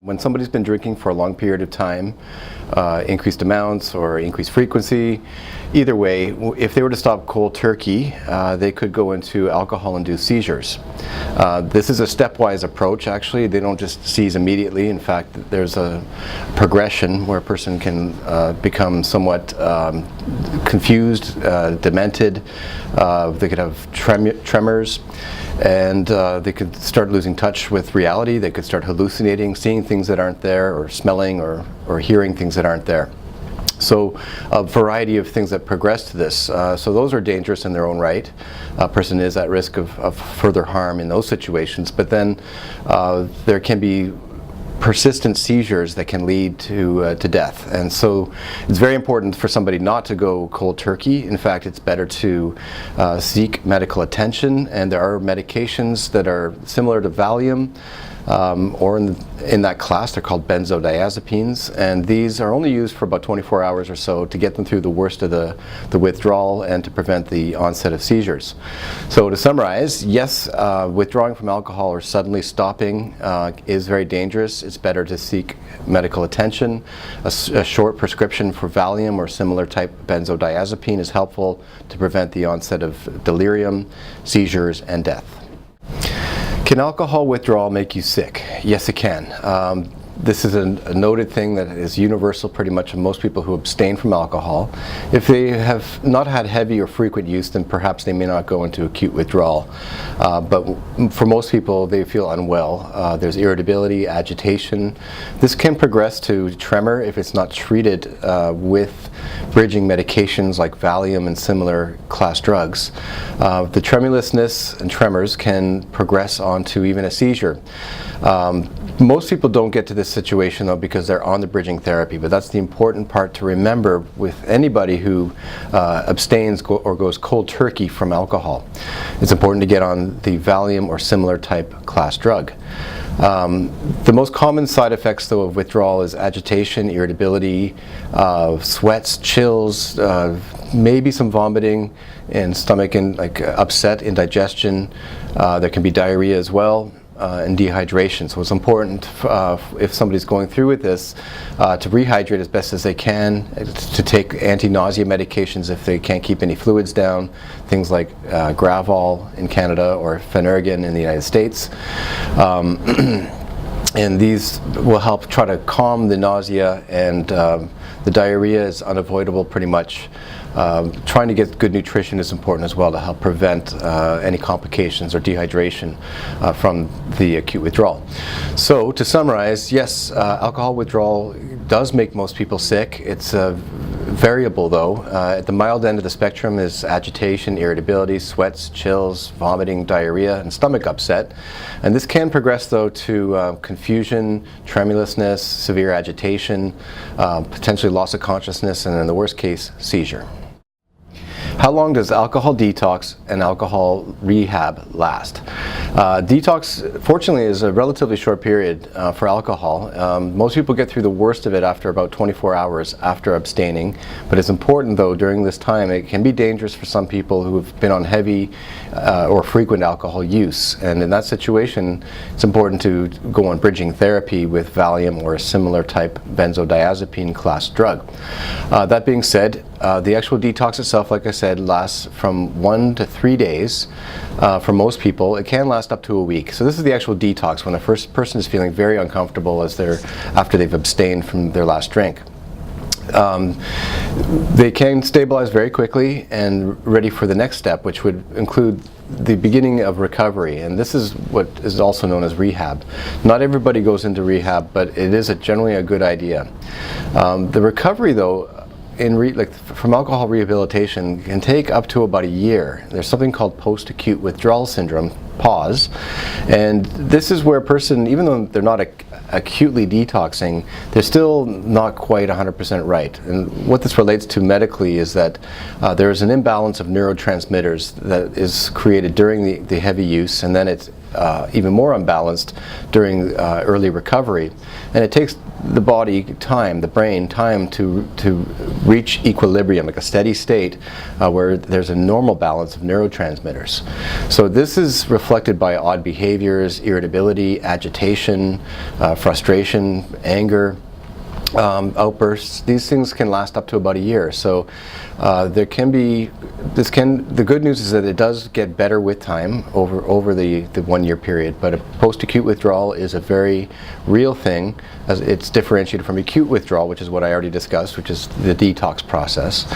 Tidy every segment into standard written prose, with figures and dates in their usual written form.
When somebody's been drinking for a long period of time, increased amounts or increased frequency, either way, if they were to stop cold turkey, they could go into alcohol-induced seizures. This is a stepwise approach, actually. They don't just seize immediately. In fact, there's a progression where a person can become somewhat confused, demented. They could have tremors, and they could start losing touch with reality. They could start hallucinating, seeing things that aren't there, or smelling or hearing things that aren't there. So a variety of things that progress to this. So those are dangerous in their own right. A person is at risk of further harm in those situations, but then there can be persistent seizures that can lead to death. And so it's very important for somebody not to go cold turkey. In fact, it's better to seek medical attention, and there are medications that are similar to Valium, or in that class they're called benzodiazepines, and these are only used for about 24 hours or so to get them through the worst of the withdrawal and to prevent the onset of seizures. So to summarize, yes, withdrawing from alcohol or suddenly stopping is very dangerous. It's better to seek medical attention. A short prescription for Valium or similar type benzodiazepine is helpful to prevent the onset of delirium, seizures, and death. Can alcohol withdrawal make you sick? Yes, it can. This is a noted thing that is universal pretty much in most people who abstain from alcohol. If they have not had heavy or frequent use, then perhaps they may not go into acute withdrawal. But for most people, they feel unwell. There's irritability, agitation. This can progress to tremor if it's not treated with bridging medications like Valium and similar class drugs. The tremulousness and tremors can progress onto even a seizure. Most people don't get to this situation though because they're on the bridging therapy, but that's the important part to remember with anybody who abstains or goes cold turkey from alcohol. It's important to get on the Valium or similar type class drug. The most common side effects though of withdrawal is agitation, irritability, sweats, chills, maybe some vomiting and stomach and upset, indigestion. There can be diarrhea as well. And dehydration. So it's important if somebody's going through with this to rehydrate as best as they can, to take anti-nausea medications if they can't keep any fluids down, things like Gravol in Canada or Phenergan in the United States. And these will help try to calm the nausea, and the diarrhea is unavoidable pretty much. Trying to get good nutrition is important as well to help prevent any complications or dehydration from the acute withdrawal. So to summarize, yes, alcohol withdrawal does make most people sick. It's variable though. At the mild end of the spectrum is agitation, irritability, sweats, chills, vomiting, diarrhea, and stomach upset. And this can progress though to confusion, tremulousness, severe agitation, potentially loss of consciousness, and in the worst case, seizure. How long does alcohol detox and alcohol rehab last? Detox, fortunately, is a relatively short period for alcohol. Most people get through the worst of it after about 24 hours after abstaining, but it's important though during this time. It can be dangerous for some people who have been on heavy or frequent alcohol use, and in that situation it's important to go on bridging therapy with Valium or a similar type benzodiazepine class drug. That being said, the actual detox itself, like I said, lasts from 1 to 3 days. For most people, it can last up to a week. So this is the actual detox, when the first person is feeling very uncomfortable after they've abstained from their last drink. They can stabilize very quickly and ready for the next step, which would include the beginning of recovery, and this is what is also known as rehab. Not everybody goes into rehab, but it is generally a good idea. The recovery though, from alcohol rehabilitation, can take up to about a year. There's something called post-acute withdrawal syndrome, PAWS, and this is where a person, even though they're not acutely detoxing, they're still not quite 100% right. And what this relates to medically is that there is an imbalance of neurotransmitters that is created during the heavy use, and then it even more unbalanced during early recovery. And it takes the body time, the brain time to reach equilibrium, like a steady state where there's a normal balance of neurotransmitters. So this is reflected by odd behaviors, irritability, agitation, frustration, anger, outbursts. These things can last up to about a year. So there can be, the good news is that it does get better with time over the 1 year period, but a post-acute withdrawal is a very real thing, as it's differentiated from acute withdrawal, which is what I already discussed, which is the detox process.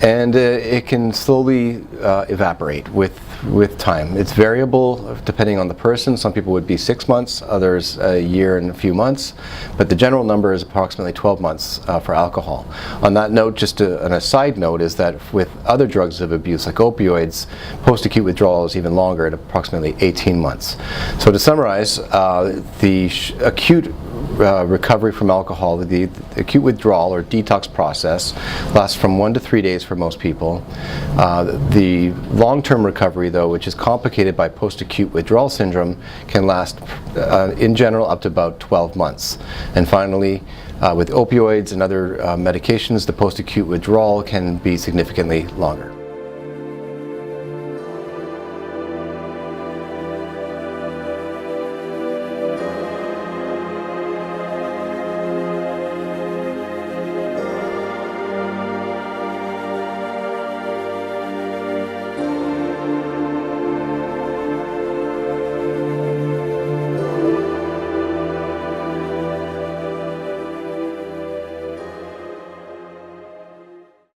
And it can slowly evaporate with time. It's variable depending on the person. Some people would be 6 months, others a year and a few months, but the general number is approximately 12 months for alcohol. On that note, just an aside note is that with other drugs of abuse like opioids, post-acute withdrawal is even longer at approximately 18 months. So to summarize, the acute recovery from alcohol, the acute withdrawal or detox process lasts from 1 to 3 days for most people. The long-term recovery, though, which is complicated by post-acute withdrawal syndrome, can last in general up to about 12 months. And finally, with opioids and other medications, the post-acute withdrawal can be significantly longer.